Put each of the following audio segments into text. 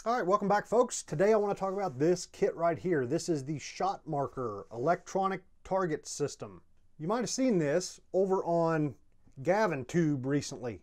All right, welcome back, folks. Today I want to talk about this kit right here. This is the ShotMarker Electronic Target System. You might have seen this over on GavinTube recently.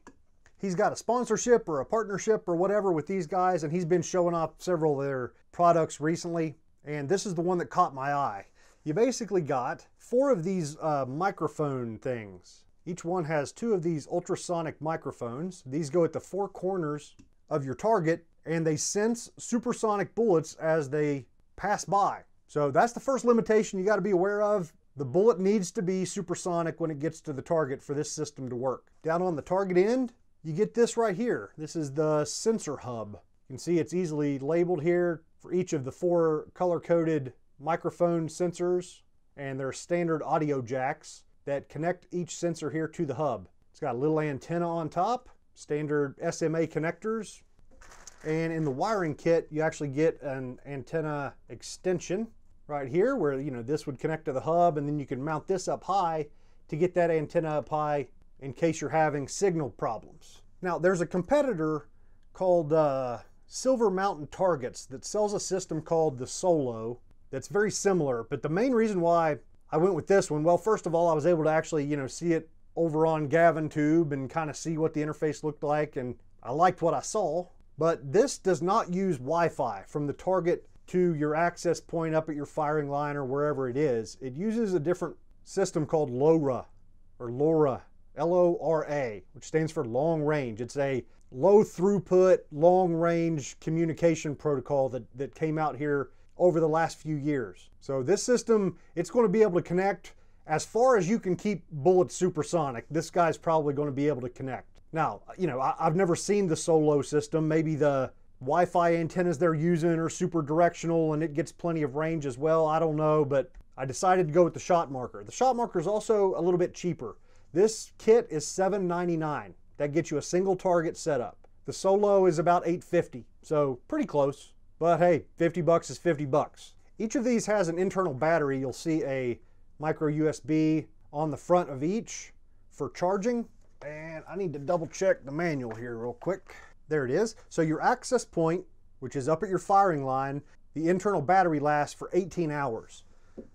He's got a sponsorship or a partnership or whatever with these guys, and he's been showing off several of their products recently, and this is the one that caught my eye. You basically got 4 of these microphone things. Each one has 2 of these ultrasonic microphones. These go at the 4 corners of your target, and they sense supersonic bullets as they pass by. So that's the first limitation you got to be aware of. The bullet needs to be supersonic when it gets to the target for this system to work. Down on the target end, you get this right here. This is the sensor hub. You can see it's easily labeled here for each of the 4 color-coded microphone sensors, and there are standard audio jacks that connect each sensor here to the hub. It's got a little antenna on top, standard SMA connectors, and in the wiring kit you actually get an antenna extension right here where this would connect to the hub, and then you can mount this up high to get that antenna up high in case you're having signal problems. Now there's a competitor called Silver Mountain Targets that sells a system called the Solo that's very similar, but the main reason why I went with this one, well, first of all, I was able to actually see it over on GavinTube and kind of see what the interface looked like, and I liked what I saw. But this does not use Wi-Fi from the target to your access point up at your firing line or wherever it is. It uses a different system called LoRa, or LoRa, L-O-R-A, which stands for long range. It's a low throughput, long range communication protocol that came out here over the last few years. So this system, it's going to be able to connect as far as you can keep bullets supersonic. This guy's probably going to be able to connect. Now, I've never seen the Solo system. Maybe the Wi-Fi antennas they're using are super directional and it gets plenty of range as well. I don't know, but I decided to go with the ShotMarker. The ShotMarker is also a little bit cheaper. This kit is $7.99. That gets you a single target setup. The Solo is about $8.50, so pretty close. But hey, 50 bucks is 50 bucks. Each of these has an internal battery. You'll see a micro USB on the front of each for charging. And I need to double check the manual here real quick. There it is. So your access point, which is up at your firing line, the internal battery lasts for 18 hours.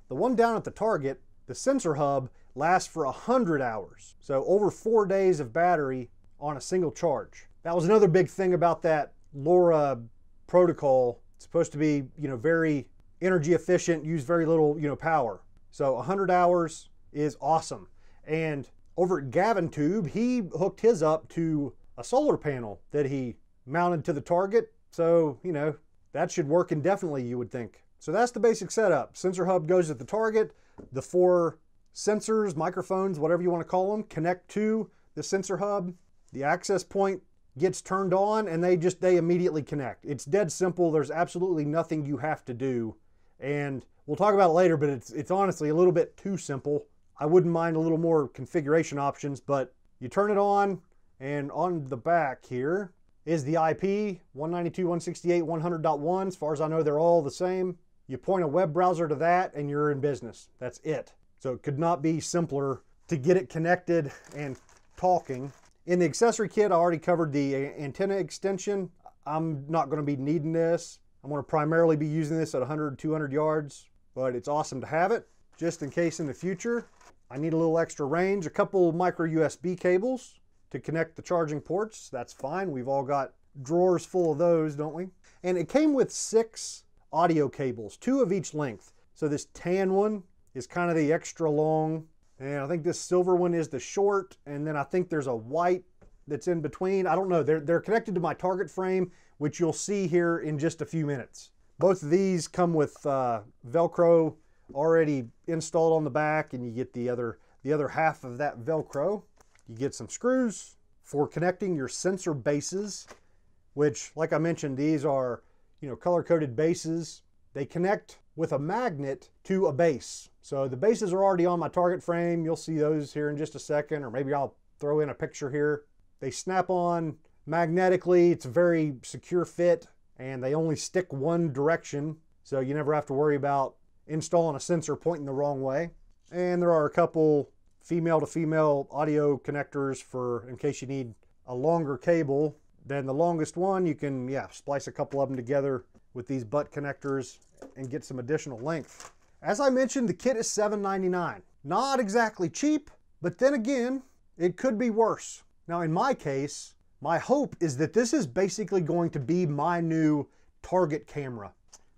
The one down at the target, the sensor hub, lasts for 100 hours. So over 4 days of battery on a single charge. That was another big thing about that LoRa protocol. It's supposed to be, very energy efficient, use very little, power. So 100 hours is awesome. And over at GavinTube, he hooked his up to a solar panel that he mounted to the target. So, that should work indefinitely, you would think. So that's the basic setup. Sensor hub goes at the target. The 4 sensors, microphones, whatever you want to call them, connect to the sensor hub. The access point gets turned on and they immediately connect. It's dead simple. There's absolutely nothing you have to do. And we'll talk about it later, but it's honestly a little bit too simple. I wouldn't mind a little more configuration options, but you turn it on, and on the back here is the IP, 192.168.100.1. As far as I know, they're all the same. You point a web browser to that and you're in business. That's it. So it could not be simpler to get it connected and talking. In the accessory kit, I already covered the antenna extension. I'm not going to be needing this. I'm going to primarily be using this at 100, 200 yards, but it's awesome to have it just in case in the future I need a little extra range. A couple micro USB cables to connect the charging ports. That's fine. We've all got drawers full of those, don't we? And it came with 6 audio cables, 2 of each length. So this tan one is kind of the extra long, and I think this silver one is the short, and then I think there's a white that's in between. I don't know. They're connected to my target frame, which you'll see here in just a few minutes. Both of these come with Velcro already installed on the back, and you get the other half of that Velcro. You get some screws for connecting your sensor bases, which, like I mentioned, these are color-coded bases. They connect with a magnet to a base. So the bases are already on my target frame. You'll see those here in just a second, or maybe I'll throw in a picture here. They snap on magnetically. It's a very secure fit, and they only stick one direction, so you never have to worry about installing a sensor pointing the wrong way. And there are a couple female to female audio connectors for in case you need a longer cable. Then the longest one, you can, yeah, splice a couple of them together with these butt connectors and get some additional length. As I mentioned, the kit is $7.99. Not exactly cheap, but then again, it could be worse. Now in my case, my hope is that this is basically going to be my new target camera,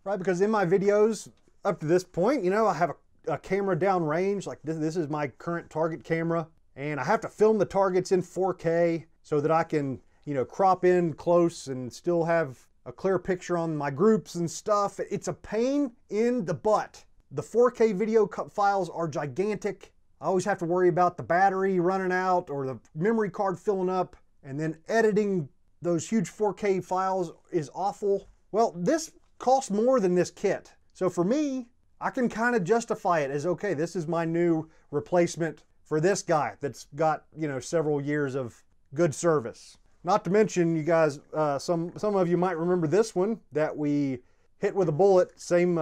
right? Because in my videos up to this point, you know, I have a camera downrange, like this is my current target camera, and I have to film the targets in 4K so that I can, you know, crop in close and still have a clear picture on my groups and stuff. It's a pain in the butt. The 4K video files are gigantic. I always have to worry about the battery running out or the memory card filling up, and then editing those huge 4K files is awful. Well, this costs more than this kit. So for me, I can kind of justify it as, okay, this is my new replacement for this guy that's got, you know, several years of good service. Not to mention, you guys, some of you might remember this one that we hit with a bullet, same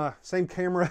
camera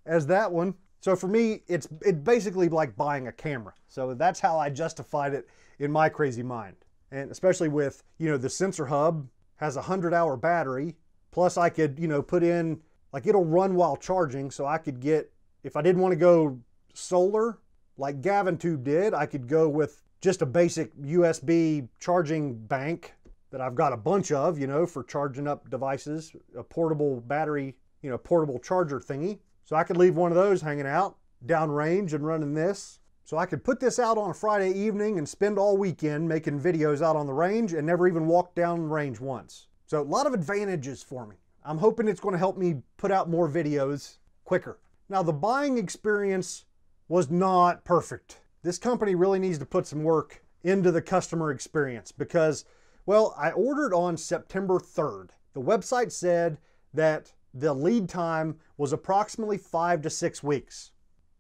as that one. So for me, it's basically like buying a camera. So that's how I justified it in my crazy mind. And especially with, you know, the sensor hub has a 100-hour battery, plus I could, you know, put in, like it'll run while charging, so I could get, if I didn't want to go solar, like Gavin Tube did, I could go with just a basic USB charging bank that I've got a bunch of, you know, for charging up devices, a portable battery, you know, portable charger thingy. So I could leave one of those hanging out downrange and running this. So I could put this out on a Friday evening and spend all weekend making videos out on the range and never even walk down range once. So a lot of advantages for me. I'm hoping it's going to help me put out more videos quicker. Now the buying experience was not perfect. This company really needs to put some work into the customer experience because, well, I ordered on September 3rd. The website said that the lead time was approximately 5 to 6 weeks.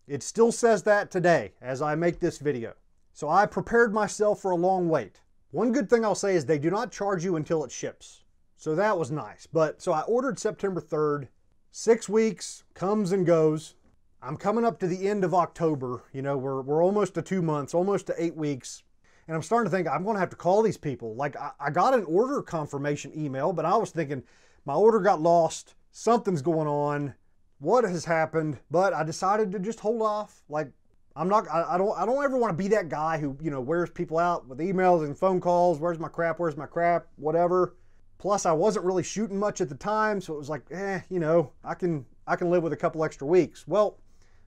It still says that today as I make this video. So I prepared myself for a long wait. One good thing I'll say is they do not charge you until it ships. So that was nice. But so I ordered September 3rd, 6 weeks comes and goes. I'm coming up to the end of October. You know, we're almost to 2 months, almost to 8 weeks. And I'm starting to think I'm going to have to call these people. Like I got an order confirmation email, but I was thinking my order got lost. Something's going on. What has happened? But I decided to just hold off. Like I don't ever want to be that guy who, you know, wears people out with emails and phone calls. Where's my crap? Where's my crap? Whatever. Plus I wasn't really shooting much at the time. So it was like, you know, I can live with a couple extra weeks. Well,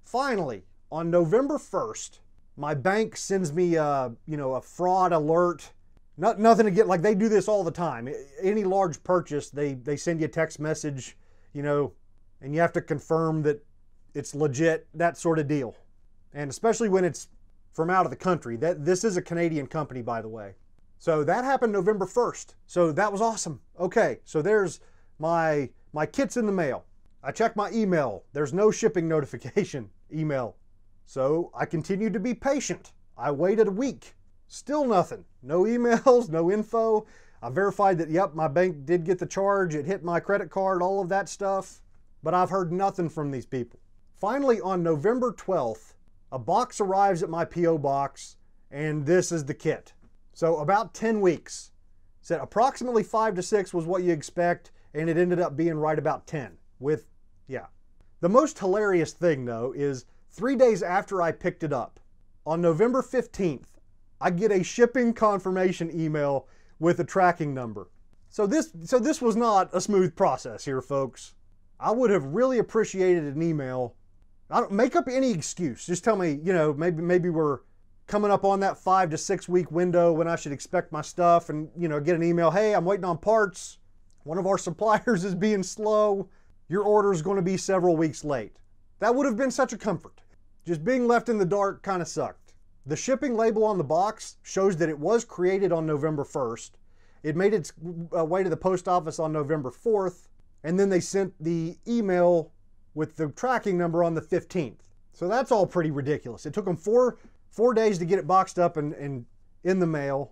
finally, on November 1st, my bank sends me a fraud alert. Nothing to get, like they do this all the time. Any large purchase, they send you a text message, you know, and you have to confirm that it's legit, that sort of deal. And especially when it's from out of the country. This is a Canadian company, by the way. So that happened November 1st. So that was awesome. Okay, so there's my kit's in the mail. I checked my email. There's no shipping notification email. So I continued to be patient. I waited a week. Still nothing. No emails, no info. I verified that, yep, my bank did get the charge. It hit my credit card, all of that stuff. But I've heard nothing from these people. Finally, on November 12th, a box arrives at my P.O. box, and this is the kit. So about 10 weeks. Said approximately 5 to 6 was what you expect, and it ended up being right about 10. With, yeah. The most hilarious thing, though, is 3 days after I picked it up, on November 15th, I get a shipping confirmation email with a tracking number. So this was not a smooth process here, folks. I would have really appreciated an email. I don't make up any excuse. Just tell me, you know, maybe we're coming up on that 5 to 6 week window when I should expect my stuff, and, you know, get an email, hey, I'm waiting on parts. One of our suppliers is being slow. Your order is going to be several weeks late. That would have been such a comfort. Just being left in the dark kind of sucked. The shipping label on the box shows that it was created on November 1st. It made its way to the post office on November 4th, and then they sent the email with the tracking number on the 15th. So that's all pretty ridiculous. It took them four days to get it boxed up and in the mail,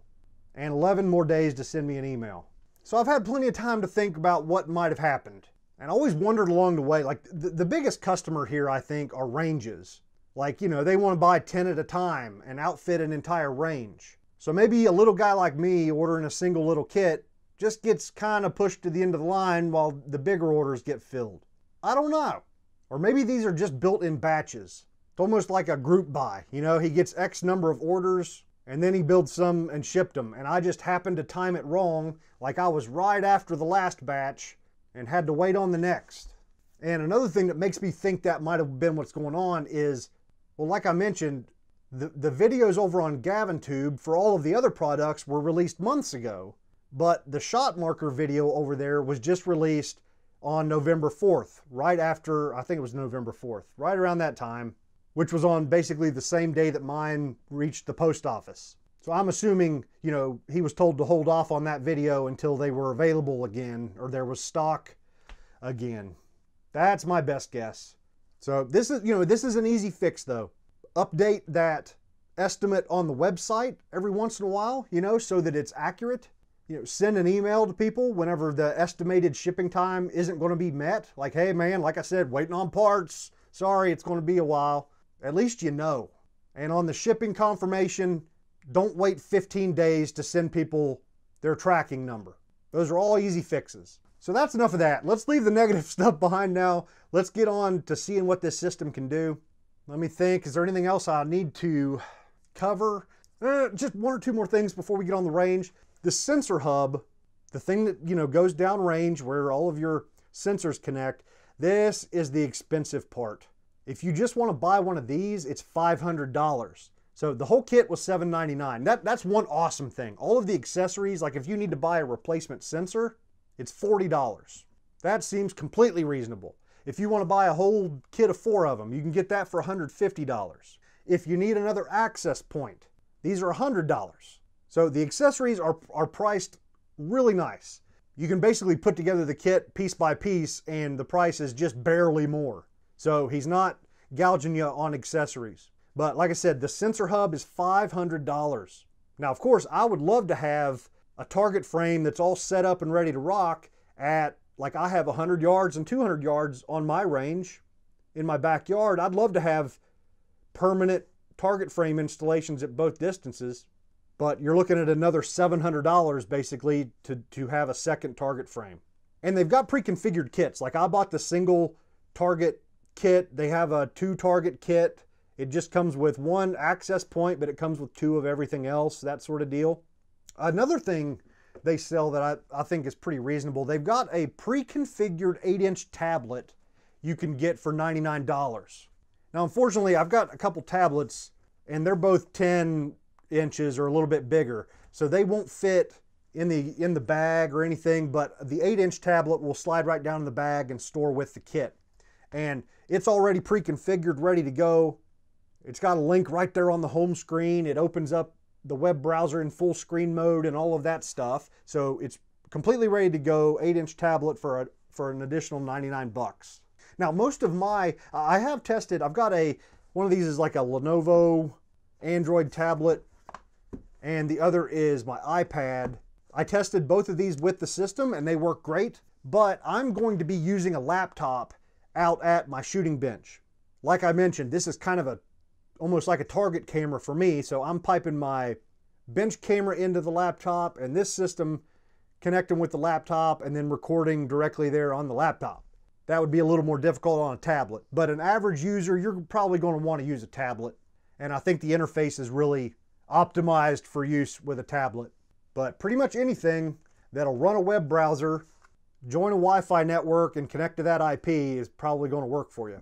and 11 more days to send me an email. So I've had plenty of time to think about what might have happened. And I always wondered along the way, like the biggest customer here, I think, are ranges. Like, you know, they want to buy 10 at a time and outfit an entire range. So maybe a little guy like me ordering a single little kit just gets kind of pushed to the end of the line while the bigger orders get filled. I don't know. Or maybe these are just built in batches. It's almost like a group buy. You know, he gets X number of orders and then he builds some and shipped them. And I just happened to time it wrong, like I was right after the last batch and had to wait on the next. And another thing that makes me think that might have been what's going on is, well, like I mentioned, the videos over on GavinTube for all of the other products were released months ago, but the ShotMarker video over there was just released on November 4th, right after, I think it was November 4th, right around that time, which was on basically the same day that mine reached the post office. So I'm assuming, you know, he was told to hold off on that video until they were available again, or there was stock again. That's my best guess. So this is, you know, this is an easy fix though. Update that estimate on the website every once in a while, you know, so that it's accurate. You know, send an email to people whenever the estimated shipping time isn't going to be met. Like, hey man, like I said, waiting on parts. Sorry, it's going to be a while. At least you know. And on the shipping confirmation, don't wait 15 days to send people their tracking number. Those are all easy fixes. So that's enough of that. Let's leave the negative stuff behind now. Let's get on to seeing what this system can do. Let me think, is there anything else I need to cover? Just one or two more things before we get on the range. The sensor hub, the thing that, you know, goes down range where all of your sensors connect, this is the expensive part. If you just want to buy one of these, it's $500. So the whole kit was $799. That's one awesome thing. All of the accessories, like if you need to buy a replacement sensor, it's $40. That seems completely reasonable. If you want to buy a whole kit of 4 of them, you can get that for $150. If you need another access point, these are $100. So the accessories are priced really nice. You can basically put together the kit piece by piece and the price is just barely more. So he's not gouging you on accessories. But like I said, the sensor hub is $500. Now, of course, I would love to have a target frame that's all set up and ready to rock at, like I have 100 yards and 200 yards on my range in my backyard. I'd love to have permanent target frame installations at both distances, but you're looking at another $700 basically to have a second target frame. And they've got pre-configured kits. Like I bought the single target kit. They have a 2 target kit. It just comes with 1 access point, but it comes with 2 of everything else, that sort of deal. Another thing they sell that I think is pretty reasonable, they've got a pre-configured 8-inch tablet you can get for $99. Now, unfortunately, I've got a couple tablets and they're both 10 inches or a little bit bigger, so they won't fit in the bag or anything, but the 8-inch tablet will slide right down in the bag and store with the kit. And it's already pre-configured, ready to go. It's got a link right there on the home screen. It opens up the web browser in full screen mode and all of that stuff. So it's completely ready to go, 8-inch tablet for an additional 99 bucks. Now, most of I have tested, I've got one of these is like a Lenovo Android tablet, and the other is my iPad. I tested both of these with the system and they work great, but I'm going to be using a laptop out at my shooting bench. Like I mentioned, this is kind of almost like a target camera for me, so I'm piping my bench camera into the laptop and this system connecting with the laptop and then recording directly there on the laptop. That would be a little more difficult on a tablet, but an average user, you're probably going to want to use a tablet, and I think the interface is really optimized for use with a tablet. But pretty much anything that'll run a web browser, join a Wi-Fi network, and connect to that IP is probably going to work for you.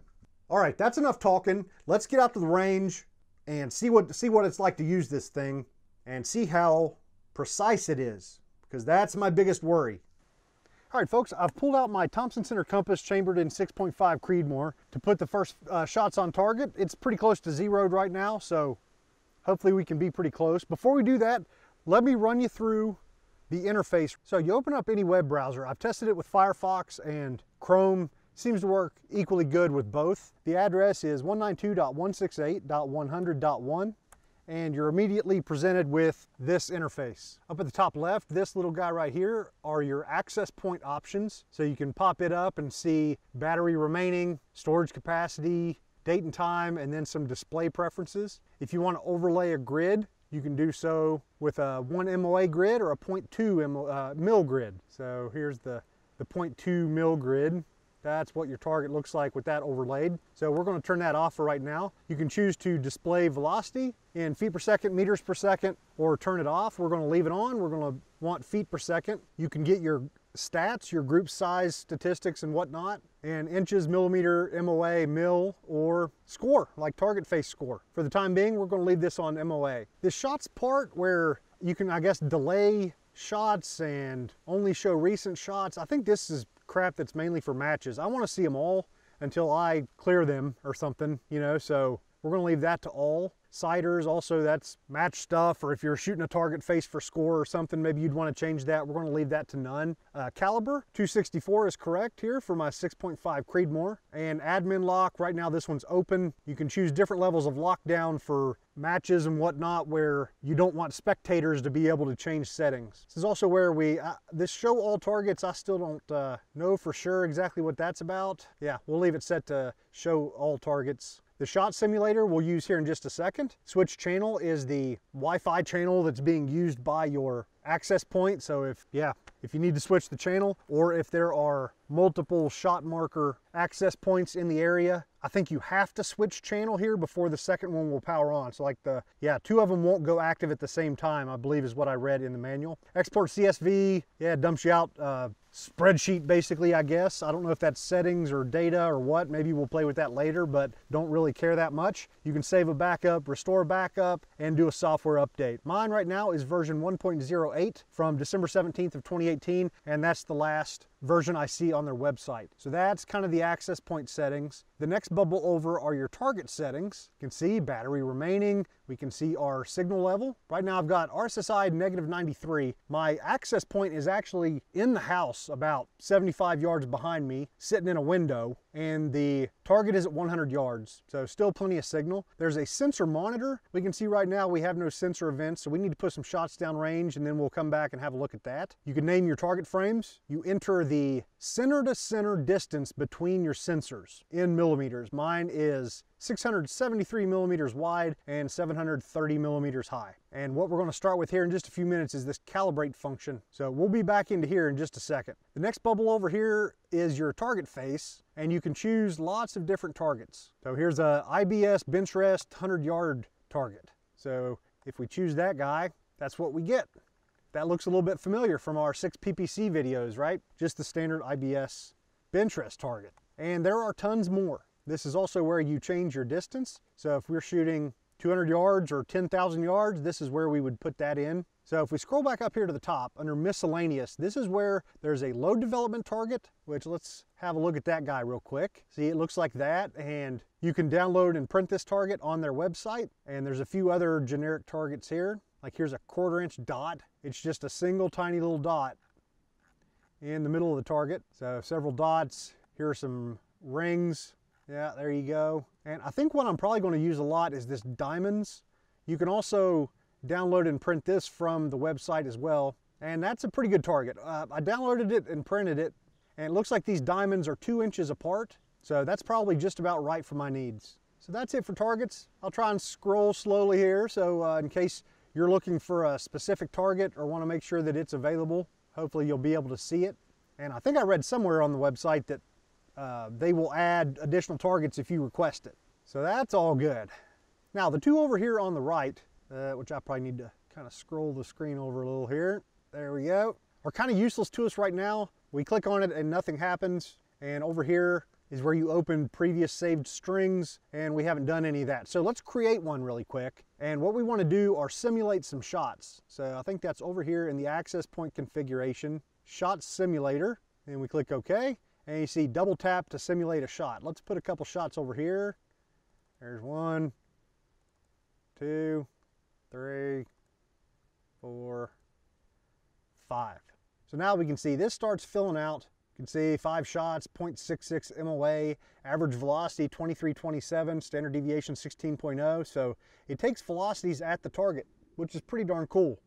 All right, that's enough talking. Let's get out to the range and see what it's like to use this thing and see how precise it is, because that's my biggest worry. All right, folks, I've pulled out my Thompson Center compass chambered in 6.5 Creedmoor to put the first shots on target. It's pretty close to zeroed right now, so hopefully we can be pretty close. Before we do that, let me run you through the interface. So you open up any web browser. I've tested it with Firefox and Chrome. Seems to work equally good with both. The address is 192.168.100.1, and you're immediately presented with this interface. Up at the top left, this little guy right here are your access point options. So you can pop it up and see battery remaining, storage capacity, date and time, and then some display preferences. If you want to overlay a grid, you can do so with a 1 MOA grid or a 0.2 mil grid. So here's the 0.2 mil grid. That's what your target looks like with that overlaid. So we're going to turn that off for right now. You can choose to display velocity in feet per second, meters per second, or turn it off. We're going to leave it on. We're going to want feet per second. You can get your stats, your group size statistics and whatnot, and inches, millimeter, MOA, mil, or score, like target face score. For the time being, we're going to leave this on MOA. This shots part where you can, I guess, delay shots and only show recent shots, I think this is crap that's mainly for matches. I want to see them all until I clear them or something, you know, so we're going to leave that to all. Sighters, also that's match stuff, or if you're shooting a target face for score or something, maybe you'd want to change that. We're going to leave that to none. Caliber, 264 is correct here for my 6.5 Creedmoor. And admin lock, right now this one's open. You can choose different levels of lockdown for matches and whatnot where you don't want spectators to be able to change settings. This is also where this show all targets, I still don't know for sure exactly what that's about. Yeah, we'll leave it set to show all targets. The shot simulator we'll use here in just a second. Switch channel is the Wi-Fi channel that's being used by your access point. So if you need to switch the channel, or if there are multiple ShotMarker access points in the area, I think you have to switch channel here before the second one will power on. So like two of them won't go active at the same time, I believe is what I read in the manual. Export CSV, it dumps you out spreadsheet basically, I guess. I don't know if that's settings or data or what. Maybe we'll play with that later, but don't really care that much. You can save a backup, restore a backup, and do a software update. Mine right now is version 1.08 from December 17th of 2018, and that's the last version I see on their website. So that's kind of the access point settings. The next bubble over are your target settings. You can see battery remaining. We can see our signal level. Right now I've got RSSI -93. My access point is actually in the house about 75 yards behind me, sitting in a window, and the target is at 100 yards. So still plenty of signal. There's a sensor monitor. We can see right now we have no sensor events, so we need to put some shots down range, and then we'll come back and have a look at that. You can name your target frames. You enter the center to center distance between your sensors in millimeters. Mine is 673 millimeters wide and 730 millimeters high. And what we're going to start with here in just a few minutes is this calibrate function. So we'll be back into here in just a second. The next bubble over here is your target face, and you can choose lots of different targets. So here's a IBS bench rest 100-yard target. So if we choose that guy, that's what we get. That looks a little bit familiar from our 6 PPC videos, right? Just the standard IBS bench rest target. And there are tons more. This is also where you change your distance. So if we're shooting 200 yards or 10,000 yards, this is where we would put that in. So if we scroll back up here to the top under miscellaneous, this is where there's a low development target, which let's have a look at that guy real quick. See, it looks like that, and you can download and print this target on their website. And there's a few other generic targets here. Like here's a 1/4 inch dot. It's just a single tiny little dot in the middle of the target. So several dots. Here are some rings. Yeah, there you go. And I think what I'm probably going to use a lot is this diamonds. You can also download and print this from the website as well. And that's a pretty good target. I downloaded it and printed it, and it looks like these diamonds are 2 inches apart. So that's probably just about right for my needs. So that's it for targets. I'll try and scroll slowly here. So in case you're looking for a specific target or want to make sure that it's available, hopefully you'll be able to see it. And I think I read somewhere on the website that they will add additional targets if you request it. So that's all good. Now the two over here on the right, which I probably need to kind of scroll the screen over a little here. There we go. Are kind of useless to us right now. We click on it and nothing happens. And over here is where you open previous saved strings, and we haven't done any of that. So let's create one really quick. And what we want to do are simulate some shots. So I think that's over here in the access point configuration, shot simulator, and we click OK. And you see double tap to simulate a shot. Let's put a couple shots over here. There's 1, 2, 3, 4, 5. So now we can see this starts filling out. You can see 5 shots, 0.66 MOA, average velocity 2327, standard deviation 16.0. So it takes velocities at the target, which is pretty darn cool.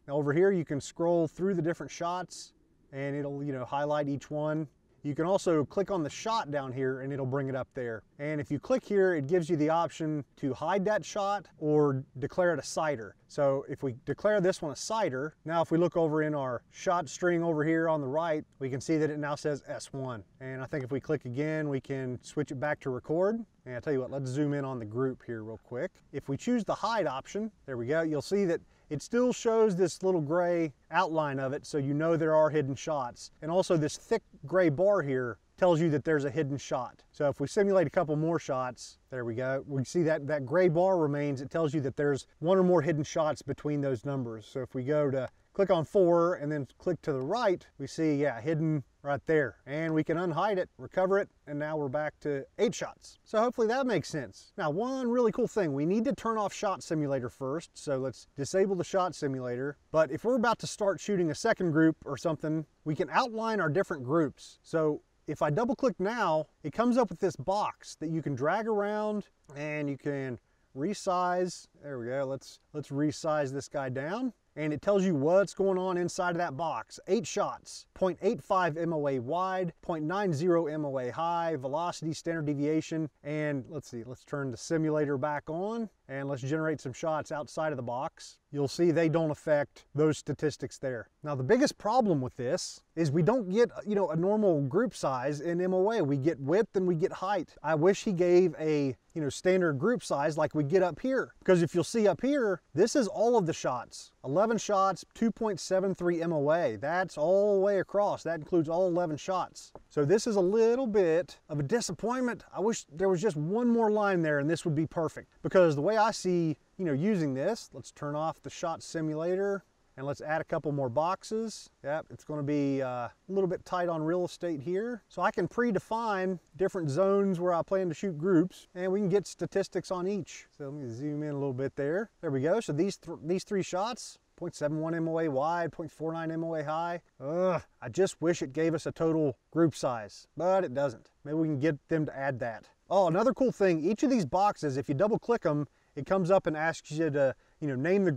Now over here you can scroll through the different shots, and it'll highlight each one. You can also click on the shot down here and it'll bring it up there. And if you click here, it gives you the option to hide that shot or declare it a sighter. So if we declare this one a sighter, now if we look over in our shot string over here on the right, we can see that it now says S1. And I think if we click again, we can switch it back to record. And I'll tell you what, let's zoom in on the group here real quick. If we choose the hide option, there we go, you'll see that it still shows this little gray outline of it, so you know there are hidden shots. And also this thick gray bar here tells you that there's a hidden shot. So if we simulate a couple more shots, there we go. We see that gray bar remains. It tells you that there's one or more hidden shots between those numbers. So if we go to click on 4 and then click to the right, we see, yeah, hidden right there. And we can unhide it, recover it, and now we're back to 8 shots. So hopefully that makes sense. Now, one really cool thing, we need to turn off Shot Simulator first. So let's disable the Shot Simulator. But if we're about to start shooting a second group or something, we can outline our different groups. So if I double click now, it comes up with this box that you can drag around and you can resize. There we go. Let's resize this guy down. And it tells you what's going on inside of that box. 8 shots, 0.85 MOA wide, 0.90 MOA high, velocity, standard deviation, and let's see, let's turn the simulator back on and let's generate some shots outside of the box. You'll see they don't affect those statistics there. Now the biggest problem with this is we don't get, a normal group size in MOA. We get width and we get height. I wish he gave a, standard group size like we get up here. Because if you'll see up here, this is all of the shots. 11 shots, 2.73 MOA. That's all the way across. That includes all 11 shots. So this is a little bit of a disappointment. I wish there was just one more line there and this would be perfect. Because the way I see, using this, let's turn off the shot simulator and let's add a couple more boxes. Yep, it's going to be a little bit tight on real estate here. So I can predefine different zones where I plan to shoot groups and we can get statistics on each. So let me zoom in a little bit there. There we go. So these 3 shots, 0.71 MOA wide, 0.49 MOA high. I just wish it gave us a total group size, but it doesn't. Maybe we can get them to add that. Oh, another cool thing, each of these boxes, if you double click them, it comes up and asks you to name the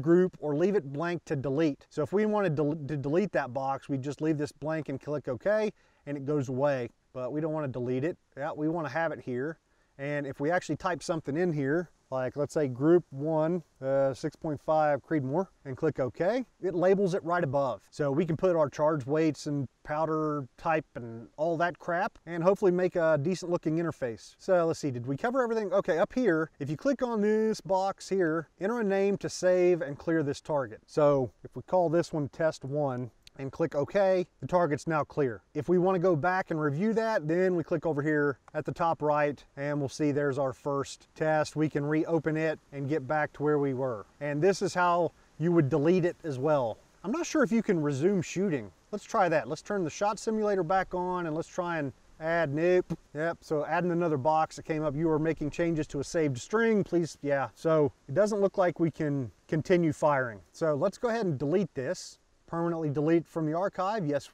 group or leave it blank to delete. So if we wanted to delete that box, we just leave this blank and click OK and it goes away. But we don't want to delete it. Yeah, we want to have it here. And if we actually type something in here, like let's say group 1, 6.5 Creedmoor, and click OK, it labels it right above. So we can put our charge weights and powder type and all that crap and hopefully make a decent looking interface. So let's see, did we cover everything? Okay, up here, if you click on this box here, enter a name to save and clear this target. So if we call this one test 1, and click OK, the target's now clear. If we want to go back and review that, then we click over here at the top right and we'll see there's our first test. We can reopen it and get back to where we were. And this is how you would delete it as well. I'm not sure if you can resume shooting. Let's try that. Let's turn the shot simulator back on and let's try and add, nope. Yep, so adding another box that came up, you are making changes to a saved string, please, yeah. So it doesn't look like we can continue firing. So let's go ahead and delete this. Permanently delete from the archive. Yes,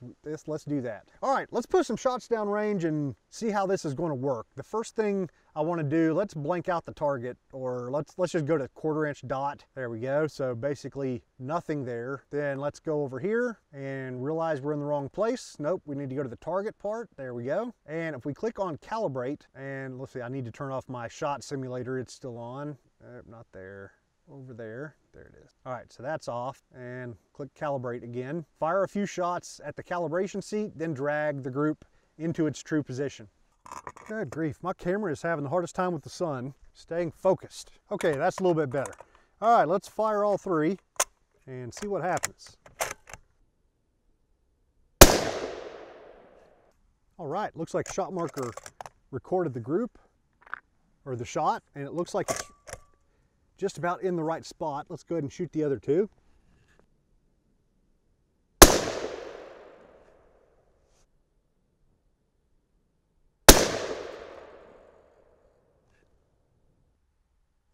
let's do that. All right, let's put some shots downrange and see how this is going to work. The first thing I want to do, let's blank out the target, or let's just go to 1/4 inch dot. There we go. So basically nothing there. Then let's go over here and realize we're in the wrong place. Nope, we need to go to the target part. There we go. And if we click on Calibrate, and let's see, I need to turn off my shot simulator. It's still on. Not there. Over there. There it is. All right, so that's off, and click Calibrate again. Fire a few shots at the calibration seat, then drag the group into its true position. Good grief, my camera is having the hardest time with the sun, staying focused. Okay, that's a little bit better. All right, let's fire all 3 and see what happens. All right, looks like ShotMarker recorded the group, or the shot, and it looks like it's just about in the right spot. Let's go ahead and shoot the other 2.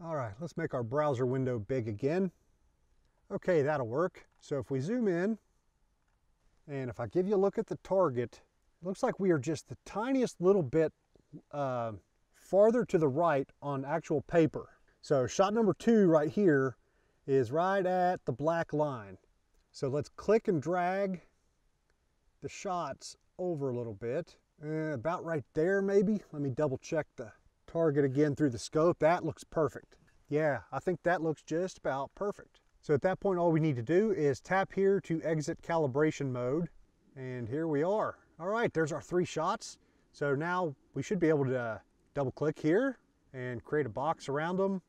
All right, let's make our browser window big again. Okay, that'll work. So if we zoom in, and if I give you a look at the target, it looks like we are just the tiniest little bit farther to the right on actual paper. So shot number 2 right here is right at the black line. So let's click and drag the shots over a little bit. About right there maybe. Let me double check the target again through the scope. That looks perfect. Yeah, I think that looks just about perfect. So at that point, all we need to do is tap here to exit calibration mode. And here we are. All right, there's our 3 shots. So now we should be able to double click here and create a box around them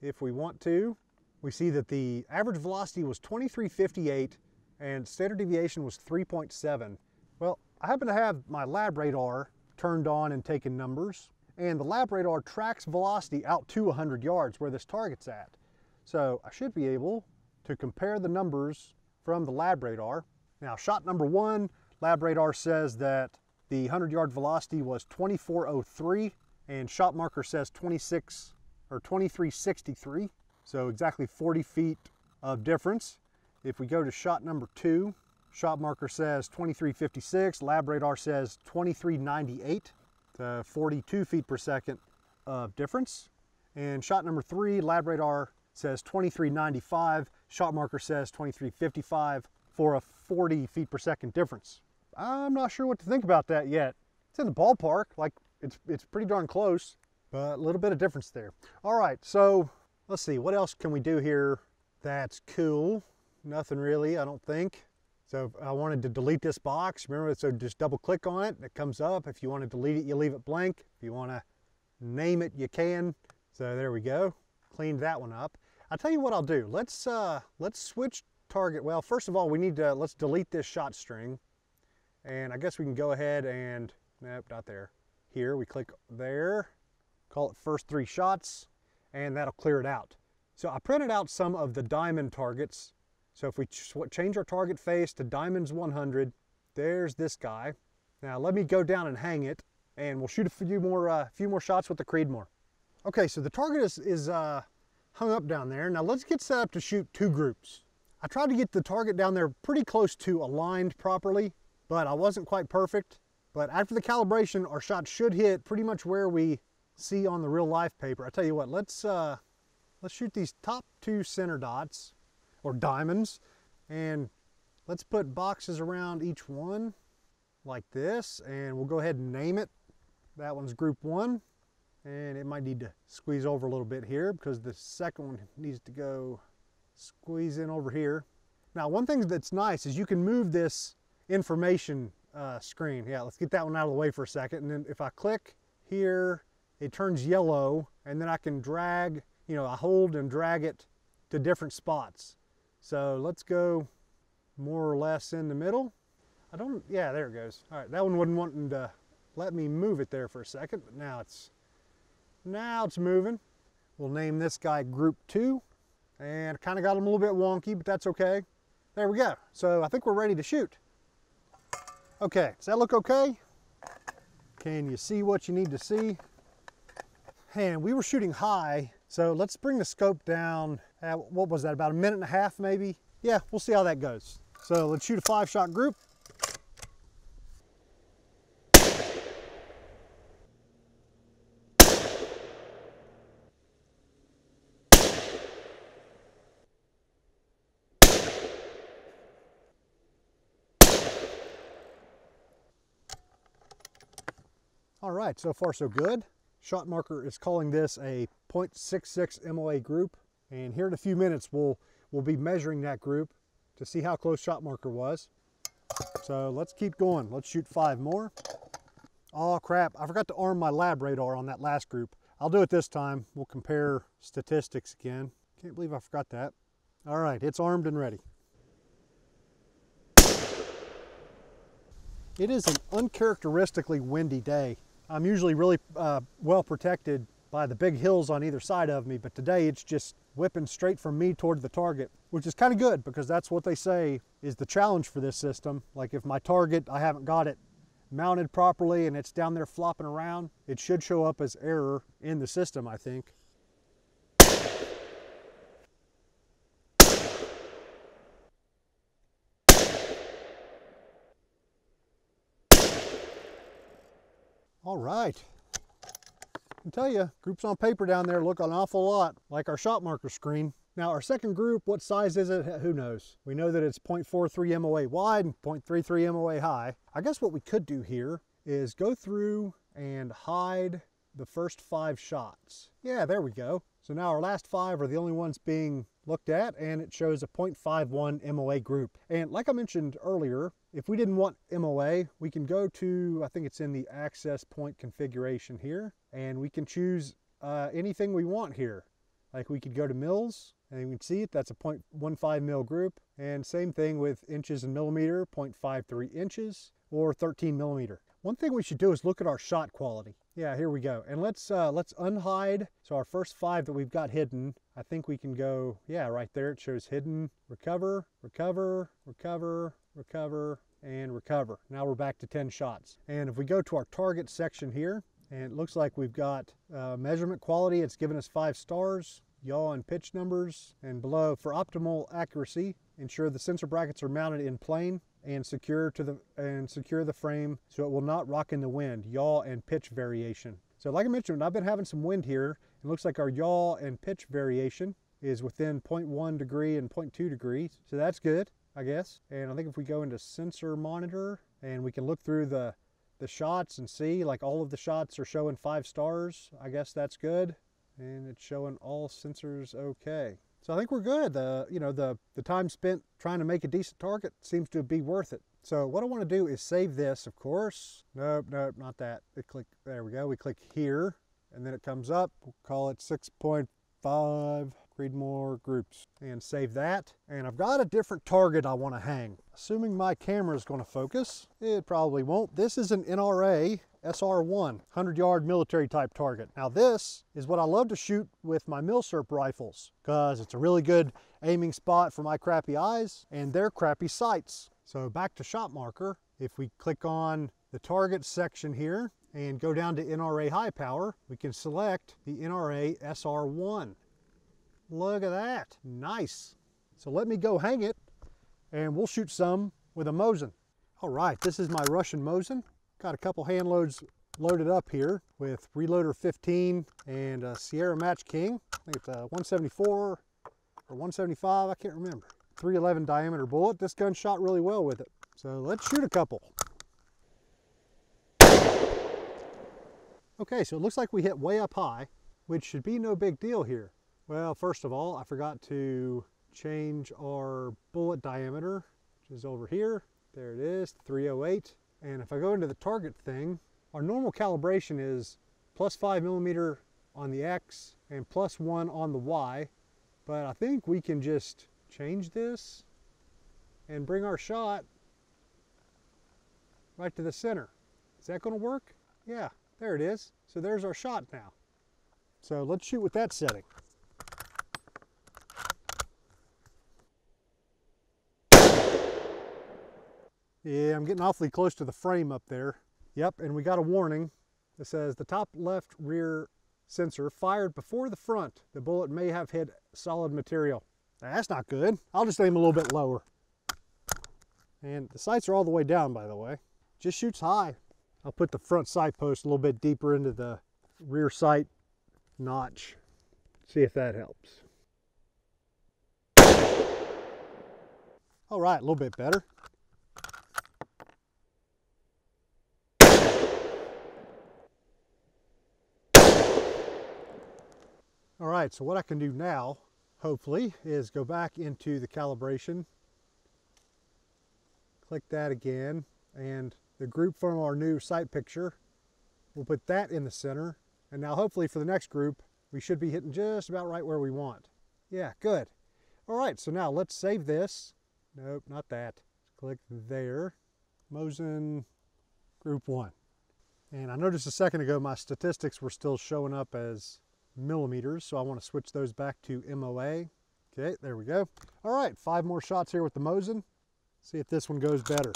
if we want to. We see that the average velocity was 2358 and standard deviation was 3.7. Well, I happen to have my lab radar turned on and taking numbers, and the lab radar tracks velocity out to 100 yards where this target's at. So I should be able to compare the numbers from the lab radar. Now, shot number 1, lab radar says that the 100-yard velocity was 2403, and ShotMarker says 2363. So exactly 40 feet of difference. If we go to shot number 2, ShotMarker says 2356, lab radar says 2398, to 42 feet per second of difference. And shot number 3, lab radar says 2395, ShotMarker says 2355 for a 40 feet per second difference. I'm not sure what to think about that yet. It's in the ballpark, like it's pretty darn close, but a little bit of difference there. All right, so let's see, what else can we do here that's cool? Nothing really, I don't think. So I wanted to delete this box, remember, so just double click on it, it comes up. If you want to delete it, you leave it blank. If you want to name it, you can. So there we go, cleaned that one up. I'll tell you what I'll do. Let's switch target. Well, first of all, let's delete this shot string. And I guess we can go ahead and, nope, not there. Here, we click there, call it first 3 shots, and that'll clear it out. So I printed out some of the diamond targets. So if we change our target face to diamonds 100, there's this guy. Now let me go down and hang it, and we'll shoot a few more shots with the Creedmoor. Okay, so the target is hung up down there. Now let's get set up to shoot 2 groups. I tried to get the target down there pretty close to aligned properly, but I wasn't quite perfect. But after the calibration, our shot should hit pretty much where we see on the real life paper. I tell you what, let's shoot these top 2 center dots, or diamonds, and let's put boxes around each one like this, and we'll go ahead and name it. That one's group 1, and it might need to squeeze over a little bit here because the second one needs to go squeeze in over here. Now, one thing that's nice is you can move this information screen. Yeah, let's get that one out of the way for a second, and then if I click here, it turns yellow, and then I can drag, I hold and drag it to different spots. So let's go more or less in the middle. Yeah, there it goes. All right, that one wasn't wanting to let me move it there for a second, but now it's moving. We'll name this guy Group 2, and kind of got him a little bit wonky, but that's okay. There we go. So I think we're ready to shoot. Okay, does that look okay? Can you see what you need to see? And we were shooting high, so let's bring the scope down. What was that, about 1.5 minutes maybe? Yeah, we'll see how that goes. So let's shoot a 5-shot group. All right, so far so good. ShotMarker is calling this a 0.66 MOA group, and here in a few minutes we'll be measuring that group to see how close ShotMarker was. So let's keep going. Let's shoot 5 more. Oh crap, I forgot to arm my lab radar on that last group. I'll do it this time. We'll compare statistics again. Can't believe I forgot that. All right, it's armed and ready. It is an uncharacteristically windy day. I'm usually really well protected by the big hills on either side of me, but today it's just whipping straight from me toward the target, which is kind of good because that's what they say is the challenge for this system. Like if my target, I haven't got it mounted properly and it's down there flopping around, it should show up as error in the system, I think. All right, I can tell you, groups on paper down there look an awful lot like our ShotMarker screen. Now our second group, what size is it? Who knows? We know that it's 0.43 MOA wide and 0.33 MOA high. I guess what we could do here is go through and hide the first 5 shots. Yeah, there we go. So now our last 5 are the only ones being looked at, and it shows a 0.51 MOA group. And like I mentioned earlier, if we didn't want MOA, we can go to, I think it's in the access point configuration here, and we can choose anything we want here. Like we could go to mils, and you can see it, that's a 0.15 mil group. And same thing with inches and millimeter, 0.53 inches or 13 millimeter. One thing we should do is look at our shot quality. Yeah, here we go. And let's unhide. So our first 5 that we've got hidden, I think we can go, yeah, right there it shows hidden, recover, recover, recover, recover, and recover. Now we're back to 10 shots. And if we go to our target section here, and it looks like we've got measurement quality, it's given us 5 stars, yaw and pitch numbers, and below for optimal accuracy, ensure the sensor brackets are mounted in plane and secure the frame so it will not rock in the wind, yaw and pitch variation. So like I mentioned, I've been having some wind here. It looks like our yaw and pitch variation is within 0.1 degree and 0.2 degrees. So that's good, I guess. And I think if we go into sensor monitor and we can look through the shots and see like all of the shots are showing 5 stars, I guess that's good. And it's showing all sensors okay. So I think we're good. The time spent trying to make a decent target seems to be worth it. So what I want to do is save this, of course. Nope, not that. There we go. We click here, and then it comes up. We'll call it 6.5 Creedmoor groups, and save that. And I've got a different target I want to hang. Assuming my camera is going to focus, it probably won't. This is an NRA SR1, 100-yard military type target. Now this is what I love to shoot with my milsurp rifles because it's a really good aiming spot for my crappy eyes and their crappy sights. So back to ShotMarker, if we click on the target section here and go down to NRA high power, we can select the NRA SR1. Look at that, nice. So let me go hang it and we'll shoot some with a Mosin. All right, this is my Russian Mosin. Got a couple hand loads loaded up here with Reloader 15 and a Sierra Match King. I think it's a 174 or 175, I can't remember. 311 diameter bullet. This gun shot really well with it. So let's shoot a couple. Okay, so it looks like we hit way up high, which should be no big deal here. Well, first of all, I forgot to change our bullet diameter, which is over here. There it is, 308. And if I go into the target thing, our normal calibration is +5 millimeter on the X and +1 on the Y. But I think we can just change this and bring our shot right to the center. Is that going to work? Yeah, there it is. So there's our shot now. So let's shoot with that setting. Yeah, I'm getting awfully close to the frame up there. Yep, and we got a warning that says the top left rear sensor fired before the front. The bullet may have hit solid material. Now, that's not good. I'll just aim a little bit lower. And the sights are all the way down, by the way. Just shoots high. I'll put the front sight post a little bit deeper into the rear sight notch. See if that helps. All right, a little bit better. All right, so what I can do now, hopefully, is go back into the calibration, click that again, and the group from our new sight picture, we'll put that in the center. And now hopefully for the next group, we should be hitting just about right where we want. Yeah, good. All right, so now let's save this. Nope, not that. Click there, Mosin Group 1. And I noticed a second ago my statistics were still showing up as millimeters, so I want to switch those back to MOA. Okay, there we go. All right, 5 more shots here with the Mosin. See if this one goes better.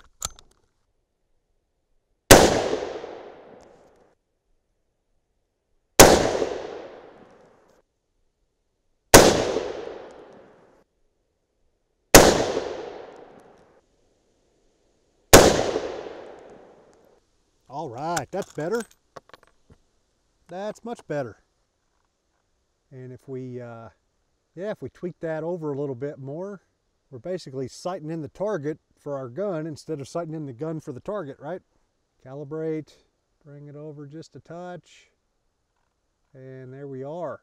All right, that's better. That's much better. And if we Yeah, if we tweak that over a little bit more, we're basically sighting in the target for our gun instead of sighting in the gun for the target, right? Calibrate, bring it over just a touch, and there we are.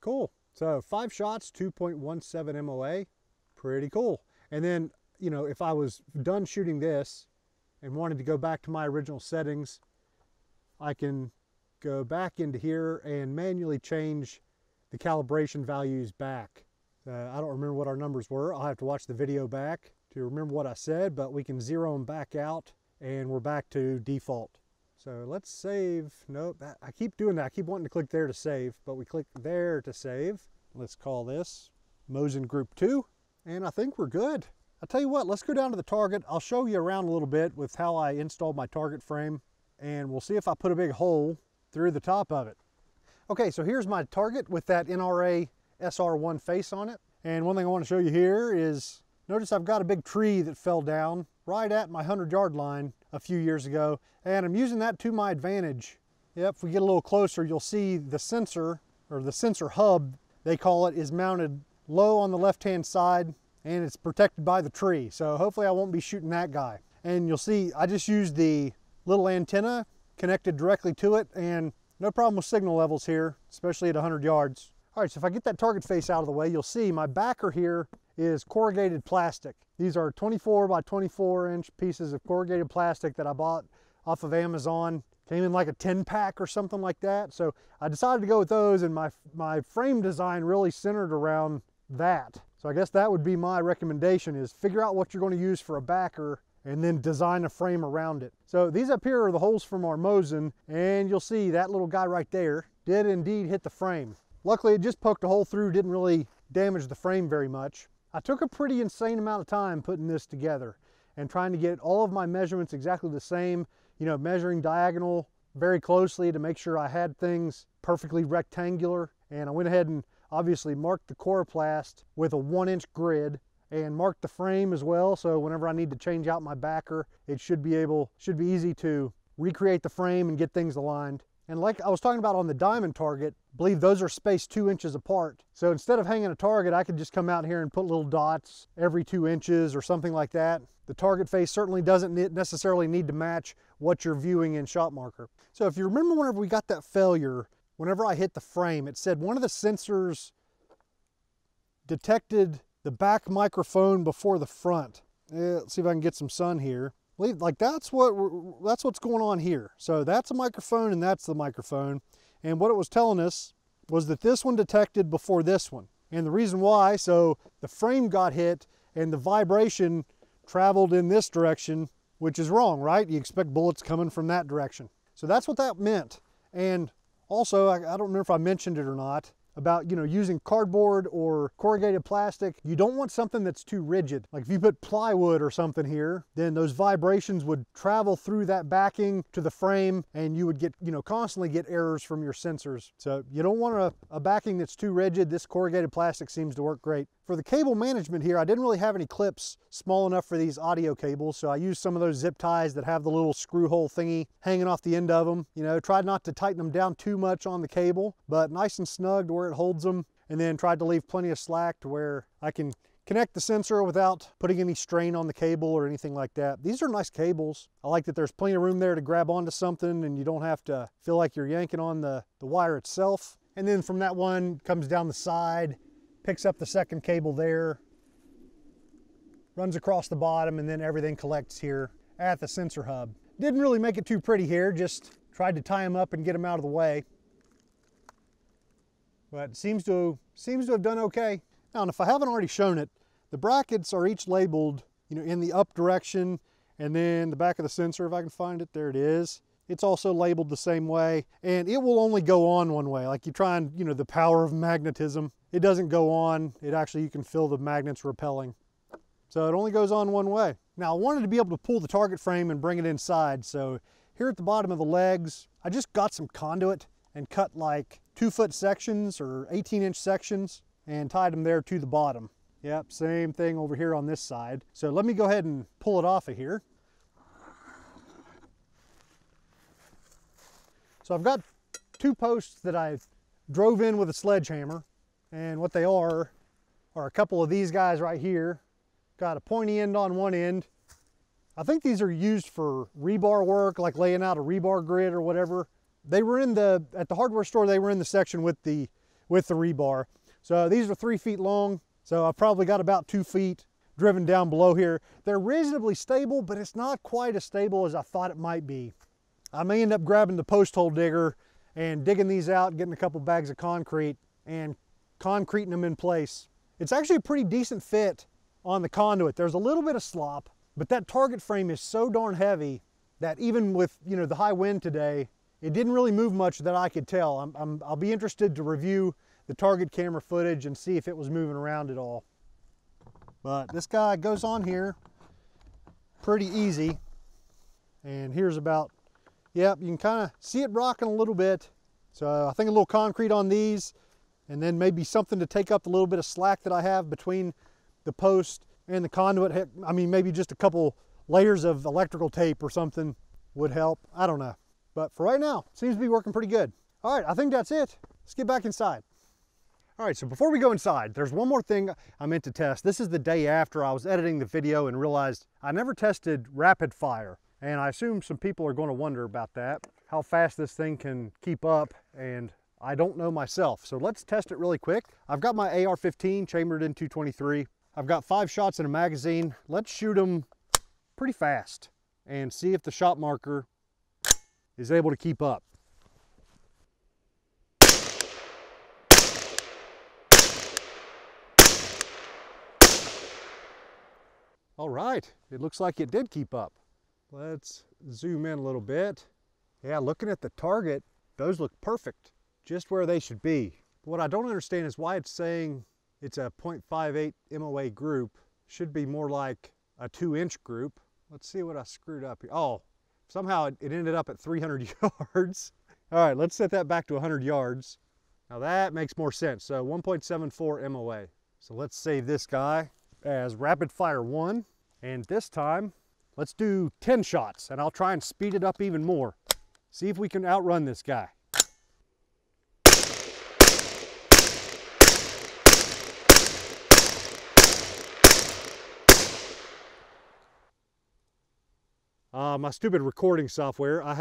Cool. So 5 shots, 2.17 MOA, pretty cool. And then, you know, if I was done shooting this and wanted to go back to my original settings, I can go back into here and manually change the calibration values back. I don't remember what our numbers were. I'll have to watch the video back to remember what I said, but we can zero them back out and we're back to default. So let's save. Nope, I keep doing that. I keep wanting to click there to save, but we click there to save. Let's call this Mosin Group 2, and I think we're good. I'll tell you what, let's go down to the target. I'll show you around a little bit with how I installed my target frame, and we'll see if I put a big hole through the top of it. Okay, so here's my target with that NRA SR1 face on it. And one thing I want to show you here is, notice I've got a big tree that fell down right at my 100-yard line a few years ago, and I'm using that to my advantage. Yep, if we get a little closer, you'll see the sensor, or the sensor hub, they call it, is mounted low on the left-hand side, and it's protected by the tree. So hopefully I won't be shooting that guy. And you'll see I just used the little antenna connected directly to it, and no problem with signal levels here, especially at 100 yards. All right, so if I get that target face out of the way, you'll see my backer here is corrugated plastic. These are 24 by 24 inch pieces of corrugated plastic that I bought off of Amazon. Came in like a 10-pack or something like that. So I decided to go with those, and my frame design really centered around that. So I guess that would be my recommendation, is figure out what you're going to use for a backer and then design a frame around it. So these up here are the holes from our Mosin, and you'll see that little guy right there did indeed hit the frame. Luckily it just poked a hole through, didn't really damage the frame very much. I took a pretty insane amount of time putting this together and trying to get all of my measurements exactly the same, you know, measuring diagonal very closely to make sure I had things perfectly rectangular. And I went ahead and obviously marked the Coroplast with a 1-inch grid and marked the frame as well, so whenever I need to change out my backer, it should be easy to recreate the frame and get things aligned. And like I was talking about on the diamond target, I believe those are spaced 2 inches apart. So instead of hanging a target, I could just come out here and put little dots every 2 inches or something like that. The target face certainly doesn't necessarily need to match what you're viewing in ShotMarker. So if you remember, whenever we got that failure, whenever I hit the frame, it said one of the sensors detected the back microphone before the front. Let's see if I can get some sun here. Like that's what's going on here. So that's a microphone and that's the microphone. And what it was telling us was that this one detected before this one. And the reason why, so the frame got hit and the vibration traveled in this direction, which is wrong, right? You expect bullets coming from that direction. So that's what that meant. And also, I don't remember if I mentioned it or not, about, you know, using cardboard or corrugated plastic. You don't want something that's too rigid. Like if you put plywood or something here, then those vibrations would travel through that backing to the frame, and you would get, you know, constantly get errors from your sensors. So you don't want a backing that's too rigid. This corrugated plastic seems to work great. For the cable management here, I didn't really have any clips small enough for these audio cables, so I used some of those zip ties that have the little screw hole thingy hanging off the end of them. You know, tried not to tighten them down too much on the cable, but nice and snug to where it holds them, and then tried to leave plenty of slack to where I can connect the sensor without putting any strain on the cable or anything like that. These are nice cables. I like that there's plenty of room there to grab onto something and you don't have to feel like you're yanking on the wire itself. And then from that one, comes down the side, picks up the second cable there, runs across the bottom, and then everything collects here at the sensor hub. Didn't really make it too pretty here, just tried to tie them up and get them out of the way. But seems to have done okay. Now, and if I haven't already shown it, the brackets are each labeled, you know, in the up direction, and then the back of the sensor, if I can find it, there it is. It's also labeled the same way, and it will only go on one way. Like you try and, you know, the power of magnetism, it doesn't go on. It actually, you can feel the magnets repelling. So it only goes on one way. Now I wanted to be able to pull the target frame and bring it inside. So here at the bottom of the legs, I just got some conduit and cut like 2-foot sections or 18-inch sections and tied them there to the bottom. Yep, same thing over here on this side. So let me go ahead and pull it off of here. So I've got 2 posts that I drove in with a sledgehammer, and what they are are a couple of these guys right here. Got a pointy end on one end. I think these are used for rebar work, like laying out a rebar grid or whatever. They were at the hardware store, they were in the section with the rebar. So these are 3 feet long. So I've probably got about 2 feet driven down below here. They're reasonably stable, but it's not quite as stable as I thought it might be. I may end up grabbing the post hole digger and digging these out, getting a couple bags of concrete and concreting them in place. It's actually a pretty decent fit on the conduit. There's a little bit of slop, but that target frame is so darn heavy that even with, you know, the high wind today, it didn't really move much that I could tell. I'll be interested to review the target camera footage and see if it was moving around at all. But this guy goes on here pretty easy. And here's about, yep, you can kind of see it rocking a little bit. So I think a little concrete on these, and then maybe something to take up the little bit of slack that I have between the post and the conduit. I mean, maybe just a couple layers of electrical tape or something would help. I don't know. But for right now, it seems to be working pretty good. All right, I think that's it. Let's get back inside. All right, so before we go inside, there's one more thing I meant to test. This is the day after I was editing the video and realized I never tested rapid fire. And I assume some people are going to wonder about that, how fast this thing can keep up, and I don't know myself. So let's test it really quick. I've got my AR-15 chambered in .223. I've got 5 shots in a magazine. Let's shoot them pretty fast and see if the ShotMarker is able to keep up. All right, it looks like it did keep up. Let's zoom in a little bit. Yeah, looking at the target, those look perfect, just where they should be. What I don't understand is why it's saying it's a 0.58 MOA group. Should be more like a 2-inch group. Let's see what I screwed up here. Oh, somehow it ended up at 300 yards. All right, let's set that back to 100 yards. Now that makes more sense. So 1.74 MOA. So let's save this guy as rapid fire 1. And this time, let's do 10 shots, and I'll try and speed it up even more. See if we can outrun this guy. My stupid recording software, I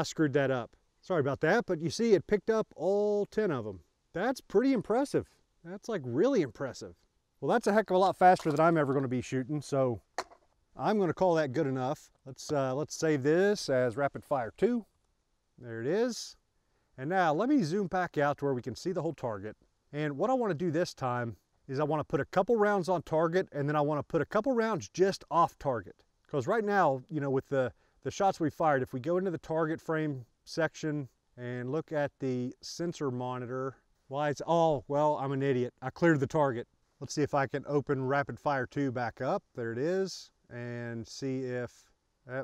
screwed that up. Sorry about that, but you see it picked up all 10 of them. That's pretty impressive. That's like really impressive. Well, that's a heck of a lot faster than I'm ever going to be shooting, so I'm going to call that good enough. Let's save this as rapid fire 2. There it is. And now let me zoom back out to where we can see the whole target. And what I want to do this time is I want to put a couple rounds on target, and then I want to put a couple rounds just off target. Because right now, you know, with the shots we fired, if we go into the target frame section and look at the sensor monitor, well, I'm an idiot. I cleared the target. Let's see if I can open rapid fire 2 back up. There it is. And see if,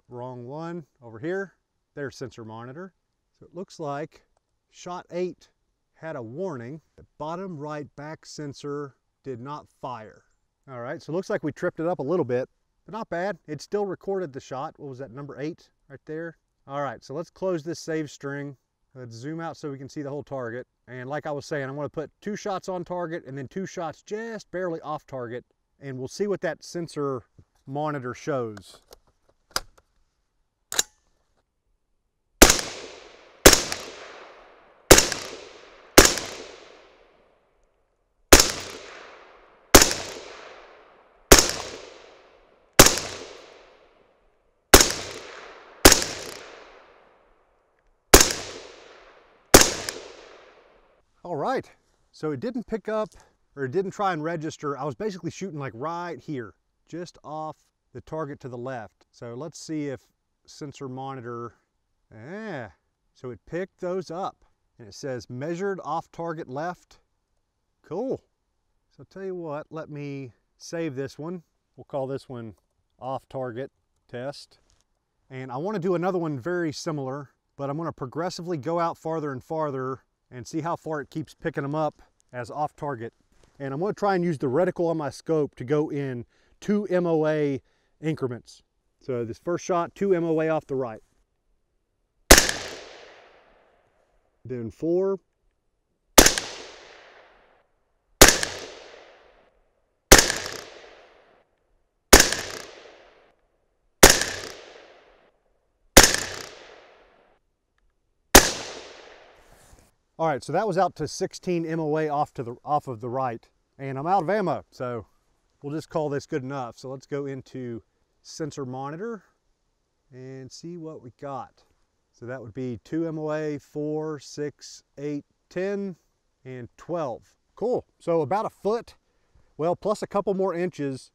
wrong one, over here. There's sensor monitor. So it looks like shot 8 had a warning. The bottom right back sensor did not fire. All right, so it looks like we tripped it up a little bit, but not bad. It still recorded the shot. What was that, number 8 right there? All right, so let's close this save string. Let's zoom out so we can see the whole target. And like I was saying, I'm going to put 2 shots on target and then 2 shots just barely off target, and we'll see what that sensor monitor shows. All right, so it didn't pick up, or it didn't try and register. I was basically shooting like right here, just off the target to the left. So let's see if sensor monitor, so it picked those up. And it says measured off target left. Cool. So I'll tell you what, let me save this one. We'll call this one off target test. And I want to do another one very similar, but I'm going to progressively go out farther and farther and see how far it keeps picking them up as off target. And I'm going to try and use the reticle on my scope to go in 2 MOA increments. So this first shot, 2 MOA off the right. Then 4. All right, so that was out to 16 MOA off of the right, and I'm out of ammo, so we'll just call this good enough. So let's go into sensor monitor and see what we got. So that would be 2 MOA, 4, 6, 8, 10, and 12. Cool. So about a foot, well, plus a couple more inches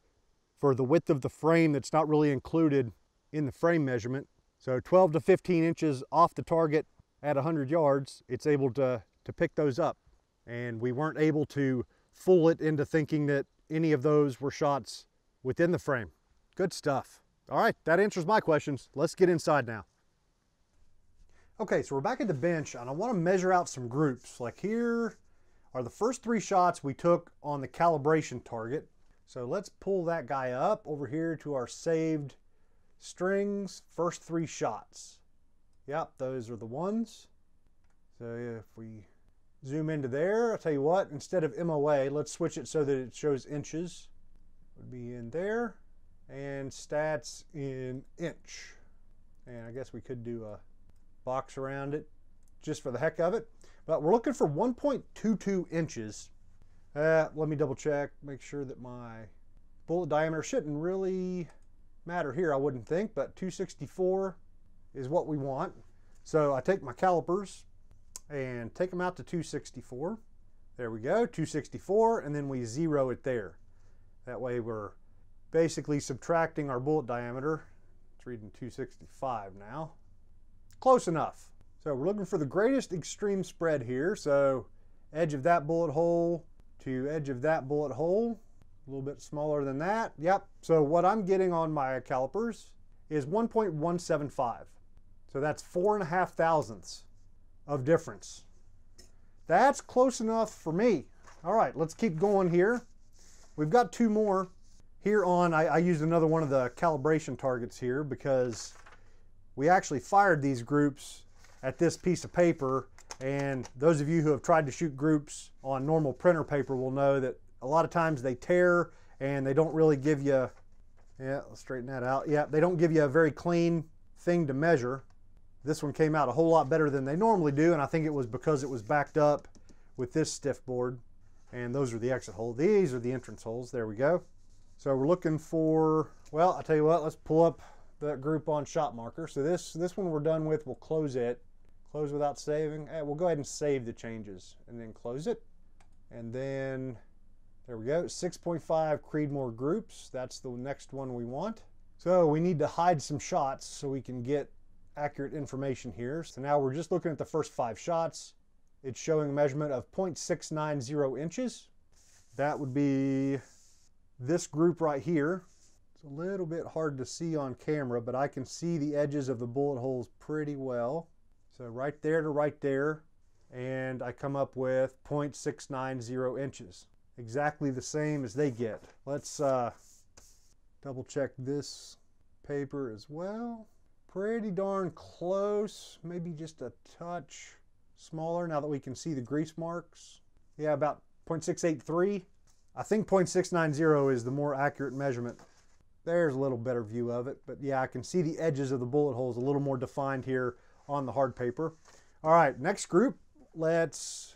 for the width of the frame that's not really included in the frame measurement. So 12 to 15 inches off the target at 100 yards, it's able to pick those up. And we weren't able to fool it into thinking that any of those were shots within the frame. Good stuff. All right, that answers my questions. Let's get inside now. Okay, so we're back at the bench and I want to measure out some groups. Like here are the first 3 shots we took on the calibration target. So let's pull that guy up over here to our saved strings. First 3 shots. Yep, those are the ones. So if we zoom into there, I'll tell you what, instead of MOA, let's switch it so that it shows inches. Would be in there, and stats in inch. And I guess we could do a box around it just for the heck of it. But we're looking for 1.22 inches. Let me double check, make sure that my bullet diameter shouldn't really matter here, I wouldn't think, but 264 is what we want. So I take my calipers and take them out to 264. There we go, 264, and then we zero it there. That way we're basically subtracting our bullet diameter. It's reading 265 now. Close enough. So we're looking for the greatest extreme spread here. So edge of that bullet hole to edge of that bullet hole. A little bit smaller than that. Yep. So what I'm getting on my calipers is 1.175. So that's 4.5 thousandths of difference. That's close enough for me. All right, let's keep going here. We've got 2 more. Here on, I used another one of the calibration targets here because we actually fired these groups at this piece of paper, and those of you who have tried to shoot groups on normal printer paper will know that a lot of times they tear and they don't really give you, yeah, let's straighten that out. Yeah, they don't give you a very clean thing to measure. This one came out a whole lot better than they normally do, and I think it was because it was backed up with this stiff board. And those are the exit holes. These are the entrance holes. There we go. So we're looking for, well, I'll tell you what, let's pull up that group on ShotMarker. So this one we're done with, we'll close it. Close without saving. We'll go ahead and save the changes and then close it. And then, there we go, 6.5 Creedmoor groups. That's the next one we want. So we need to hide some shots so we can get accurate information here. So now we're just looking at the first 5 shots. It's showing a measurement of 0.690 inches. That would be this group right here. It's a little bit hard to see on camera, but I can see the edges of the bullet holes pretty well. So right there to right there, and I come up with 0.690 inches. Exactly the same as they get. Let's double check this paper as well. Pretty darn close, maybe just a touch smaller now that we can see the grease marks. Yeah, about 0.683. I think 0.690 is the more accurate measurement. There's a little better view of it, but yeah, I can see the edges of the bullet holes a little more defined here on the hard paper. All right, next group, let's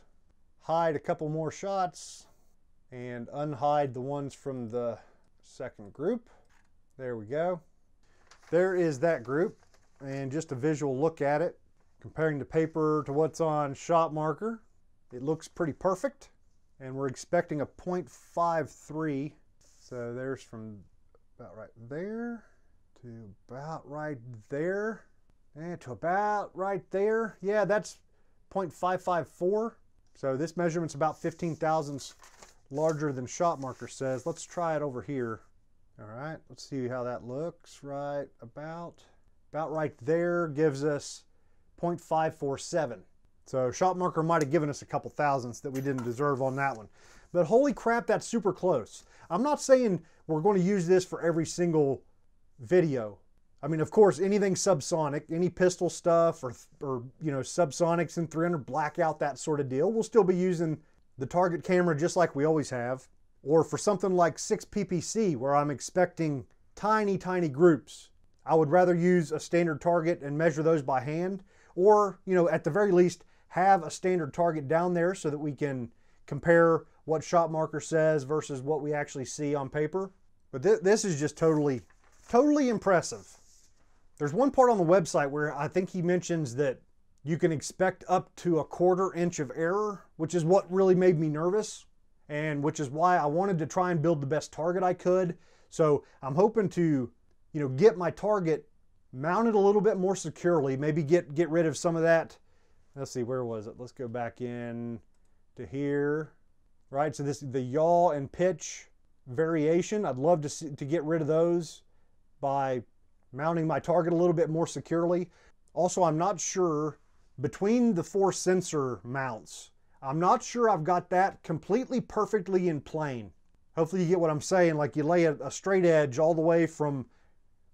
hide a couple more shots and unhide the ones from the second group. There we go. There is that group, and just a visual look at it, comparing the paper to what's on ShotMarker. It looks pretty perfect, and we're expecting a 0.53. So there's from about right there to about right there, and to about right there. Yeah, that's 0.554. So this measurement's about 15 thousandths larger than ShotMarker says. Let's try it over here. All right, let's see how that looks. Right about right there gives us 0.547. So ShotMarker might have given us a couple thousandths that we didn't deserve on that one. But holy crap, that's super close. I'm not saying we're going to use this for every single video. I mean, of course, anything subsonic, any pistol stuff or you know, subsonics in 300 blackout, that sort of deal, we'll still be using the target camera just like we always have. Or for something like 6 PPC where I'm expecting tiny, tiny groups, I would rather use a standard target and measure those by hand, or, you know, at the very least, have a standard target down there so that we can compare what ShotMarker says versus what we actually see on paper. But this is just totally impressive. There's one part on the website where I think he mentions that you can expect up to 1/4 inch of error, which is what really made me nervous, and which is why I wanted to try and build the best target I could. So I'm hoping to, get my target mounted a little bit more securely, maybe get rid of some of that. Let's see, where was it? Let's go back in to here, right? So this, the yaw and pitch variation, I'd love to get rid of those by mounting my target a little bit more securely. Also, I'm not sure, between the 4 sensor mounts, I'm not sure I've got that completely perfectly in plane. Hopefully you get what I'm saying, like you lay a straight edge all the way from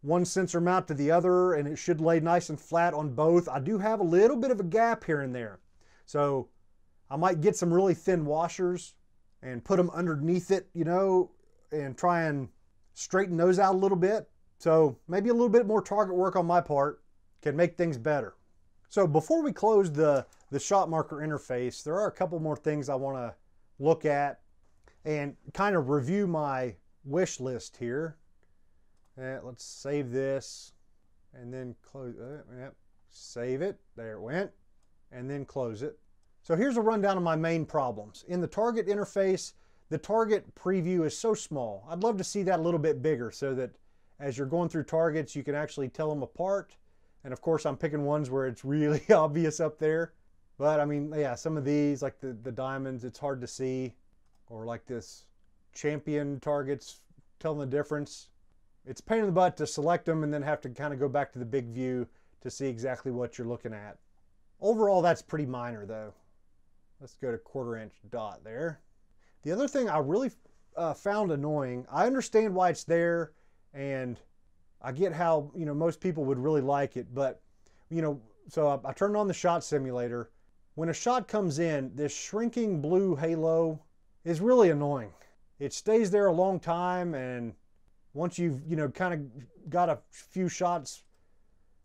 one sensor mount to the other, and it should lay nice and flat on both. I do have a little bit of a gap here and there. So I might get some really thin washers and put them underneath it, and try and straighten those out a little bit. So maybe a little bit more target work on my part can make things better. So before we close the ShotMarker interface, there are a couple more things I want to look at and kind of review my wish list here. Let's save this and then close it. Yep. Save it. There it went. And then close it. So here's a rundown of my main problems. In the target interface, the target preview is so small. I'd love to see that a little bit bigger so that as you're going through targets, you can actually tell them apart. And of course, I'm picking ones where it's really obvious up there. But I mean, yeah, some of these, like the diamonds, it's hard to see. Or like this champion targets, telling the difference. It's a pain in the butt to select them and then have to kind of go back to the big view to see exactly what you're looking at. Overall, that's pretty minor though. Let's go to 1/4 inch dot there. The other thing I really found annoying, I understand why it's there and I get how, most people would really like it, but, so I turned on the shot simulator. When a shot comes in, this shrinking blue halo is really annoying. It stays there a long time, and once you've, kind of got a few shots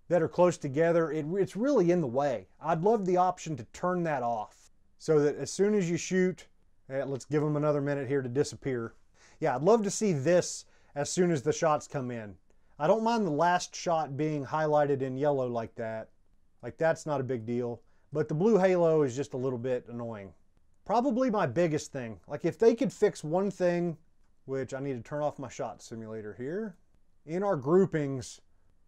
that are close together, it's really in the way. I'd love the option to turn that off so that as soon as you shoot, let's give them another minute here to disappear. Yeah, I'd love to see this as soon as the shots come in. I don't mind the last shot being highlighted in yellow like that. Like that's not a big deal, but the blue halo is just a little bit annoying. Probably my biggest thing. Like if they could fix one thing, which I need to turn off my shot simulator here. In our groupings,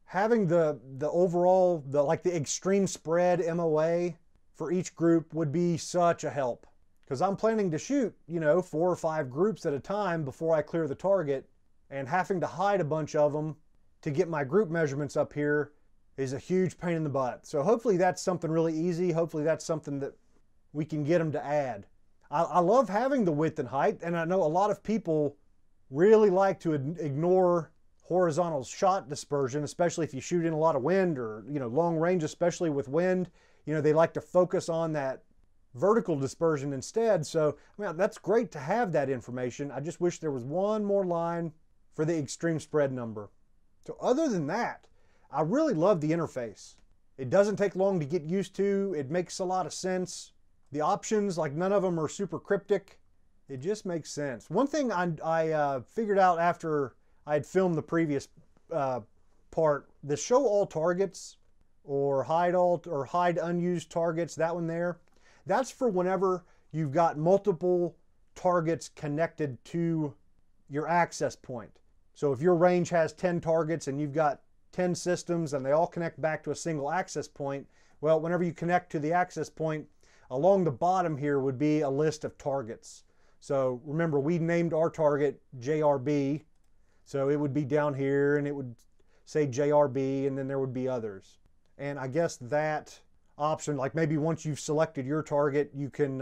having the overall, the extreme spread MOA for each group would be such a help. Because I'm planning to shoot, 4 or 5 groups at a time before I clear the target, and having to hide a bunch of them to get my group measurements up here is a huge pain in the butt. So hopefully that's something really easy. Hopefully that's something that we can get them to add. I love having the width and height, and I know a lot of people really like to ignore horizontal shot dispersion, especially if you shoot in a lot of wind or, long range, especially with wind. They like to focus on that vertical dispersion instead. So, that's great to have that information. I just wish there was one more line for the extreme spread number. So other than that, I really love the interface. It doesn't take long to get used to. It makes a lot of sense. The options, like none of them are super cryptic. It just makes sense. One thing I figured out after I had filmed the previous part, the show all targets or hide all or hide unused targets, that one there, that's for whenever you've got multiple targets connected to your access point. So if your range has 10 targets and you've got 10 systems and they all connect back to a single access point, well, whenever you connect to the access point, along the bottom here would be a list of targets. So remember, we named our target JRB, so it would be down here and it would say JRB, and then there would be others. And I guess that option, like maybe once you've selected your target, you can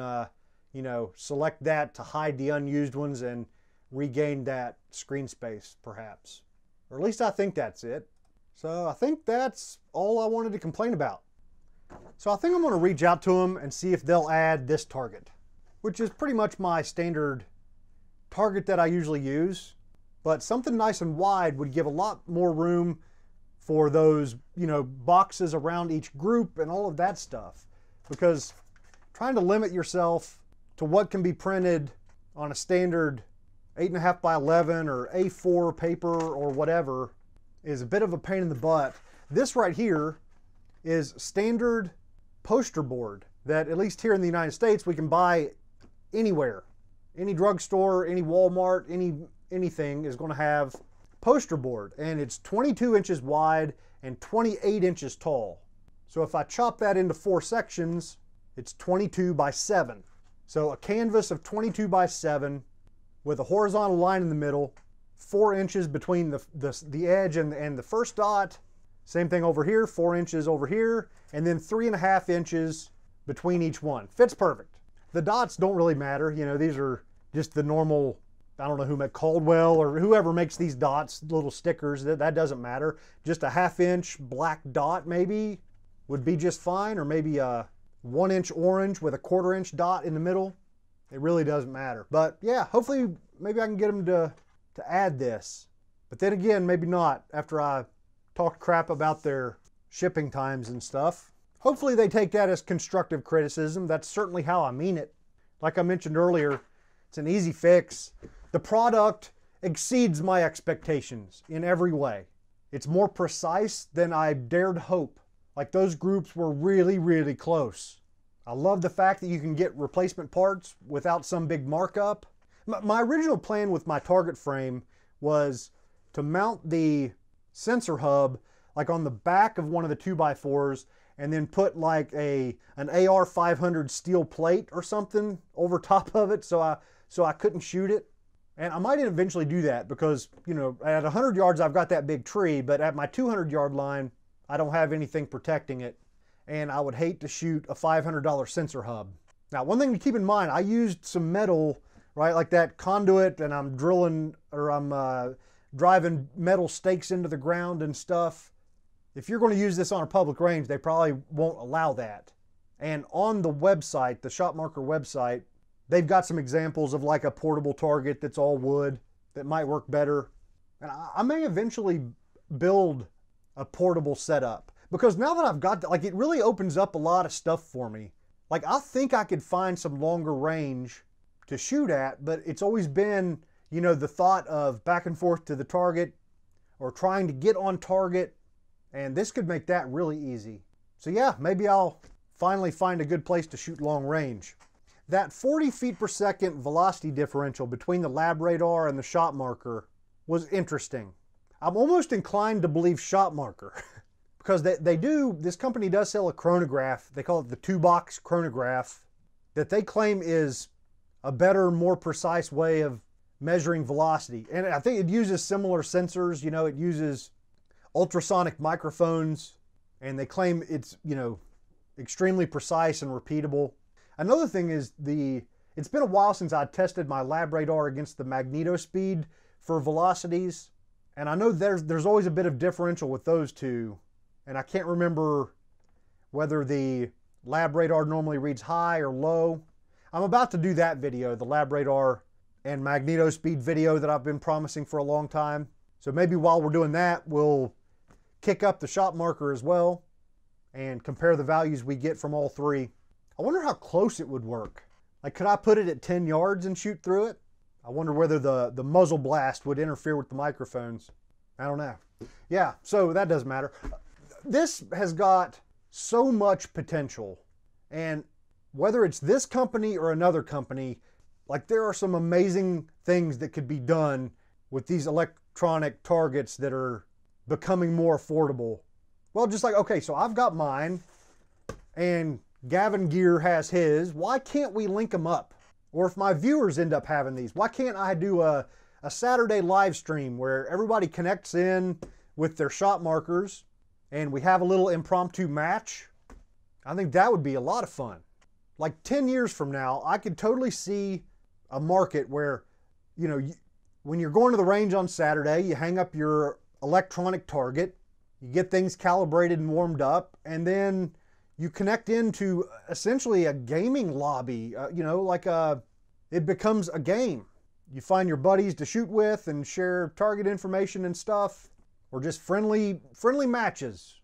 select that to hide the unused ones and regain that screen space perhaps. Or at least I think that's it. So I think that's all I wanted to complain about. So I think I'm going to reach out to them and see if they'll add this target, which is pretty much my standard target that I usually use. But something nice and wide would give a lot more room for those, boxes around each group and all of that stuff. Because trying to limit yourself to what can be printed on a standard 8.5 by 11 or A4 paper or whatever is a bit of a pain in the butt. This right here is standard poster board that, at least here in the United States, we can buy anywhere. Any drugstore, any Walmart, anything is going to have poster board, and it's 22 inches wide and 28 inches tall. So if I chop that into 4 sections, it's 22 by 7. So a canvas of 22 by 7 with a horizontal line in the middle, 4 inches between the edge and the first dot. Same thing over here, 4 inches over here, and then 3.5 inches between each one. Fits perfect. The dots don't really matter. You know, these are just the normal, I don't know who made Caldwell or whoever makes these dots, little stickers, that doesn't matter. Just a 1/2 inch black dot maybe would be just fine, or maybe a 1 inch orange with a 1/4 inch dot in the middle. It really doesn't matter. But yeah, hopefully maybe I can get them to add this. But then again, maybe not after I talk crap about their shipping times and stuff. Hopefully they take that as constructive criticism. That's certainly how I mean it. Like I mentioned earlier, it's an easy fix. The product exceeds my expectations in every way. It's more precise than I dared hope. Like, those groups were really, really close. I love the fact that you can get replacement parts without some big markup. My original plan with my target frame was to mount the sensor hub like on the back of one of the 2x4s, and then put like an AR 500 steel plate or something over top of it so I couldn't shoot it. And I might eventually do that because, you know, at 100 yards I've got that big tree, but at my 200 yard line I don't have anything protecting it, and I would hate to shoot a $500 sensor hub. Now, one thing to keep in mind, I used some metal, right, like that conduit, and I'm drilling, or I'm driving metal stakes into the ground and stuff. If you're going to use this on a public range, they probably won't allow that. And on the website, the ShotMarker website, they've got some examples of like a portable target that's all wood that might work better. And I may eventually build a portable setup, because now that I've got that, like, it really opens up a lot of stuff for me. Like, I think I could find some longer range to shoot at, but it's always been, you know, the thought of back and forth to the target or trying to get on target, and this could make that really easy. So yeah, maybe I'll finally find a good place to shoot long range. That 40 feet per second velocity differential between the lab radar and the ShotMarker was interesting. I'm almost inclined to believe ShotMarker because this company does sell a chronograph. They call it the 2-box chronograph that they claim is a better, more precise way of measuring velocity. And I think it uses similar sensors. You know, it uses ultrasonic microphones, and they claim it's, you know, extremely precise and repeatable. Another thing is it's been a while since I tested my lab radar against the magnetospeed for velocities. And I know there's always a bit of differential with those two. And I can't remember whether the lab radar normally reads high or low. I'm about to do that video, the lab radar and magnetospeed video that I've been promising for a long time. So maybe while we're doing that, we'll kick up the ShotMarker as well and compare the values we get from all three. I wonder how close it would work. Like, could I put it at 10 yards and shoot through it? I wonder whether the muzzle blast would interfere with the microphones. I don't know. Yeah, so that doesn't matter. This has got so much potential, and whether it's this company or another company, like, there are some amazing things that could be done with these electronic targets that are becoming more affordable. Well, just like, okay, so I've got mine, and Gavin Gear has his. Why can't we link them up? Or if my viewers end up having these, why can't I do a Saturday live stream where everybody connects in with their ShotMarkers and we have a little impromptu match? I think that would be a lot of fun. Like 10 years from now, I could totally see a market where, you know, when you're going to the range on Saturday, you hang up your electronic target, you get things calibrated and warmed up, and then you connect into essentially a gaming lobby. You know, like it becomes a game. You find your buddies to shoot with and share target information and stuff, or just friendly matches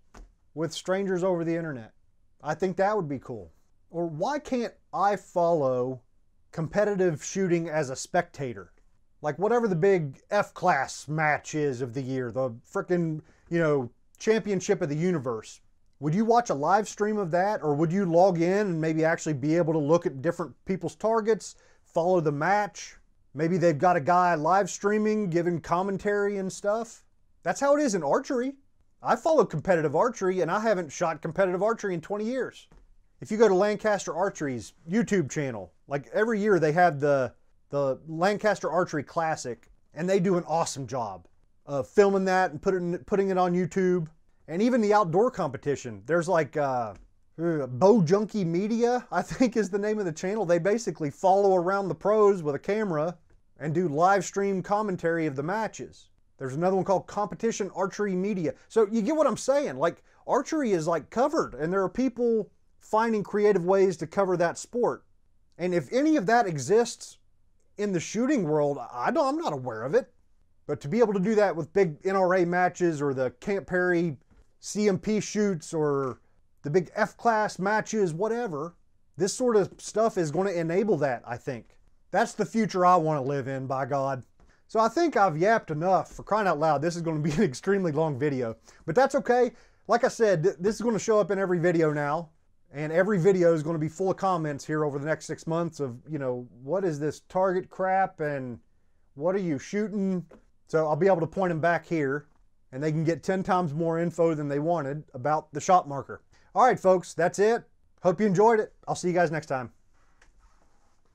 with strangers over the internet. I think that would be cool. Or why can't I follow competitive shooting as a spectator. Like whatever the big F-class match is of the year, the frickin', championship of the universe. Would you watch a live stream of that, or would you log in and maybe actually be able to look at different people's targets, follow the match? Maybe they've got a guy live streaming, giving commentary and stuff. That's how it is in archery. I follow competitive archery, and I haven't shot competitive archery in 20 years. If you go to Lancaster Archery's YouTube channel, like every year they have the Lancaster Archery Classic, and they do an awesome job of filming that and putting it on YouTube. And even the outdoor competition, there's like Bow Junkie Media, I think is the name of the channel. They basically follow around the pros with a camera and do live stream commentary of the matches. There's another one called Competition Archery Media. So you get what I'm saying? Like archery is like covered, and there are people finding creative ways to cover that sport. And if any of that exists in the shooting world, I'm not aware of it. But to be able to do that with big NRA matches or the Camp Perry CMP shoots or the big F-class matches, whatever, this sort of stuff is going to enable that, I think. That's the future I want to live in, by God. So I think I've yapped enough. For crying out loud, this is going to be an extremely long video. But that's okay. Like I said, this is going to show up in every video now. And every video is going to be full of comments here over the next 6 months of, what is this target crap and what are you shooting? So I'll be able to point them back here, and they can get 10 times more info than they wanted about the ShotMarker. All right, folks, that's it. Hope you enjoyed it. I'll see you guys next time.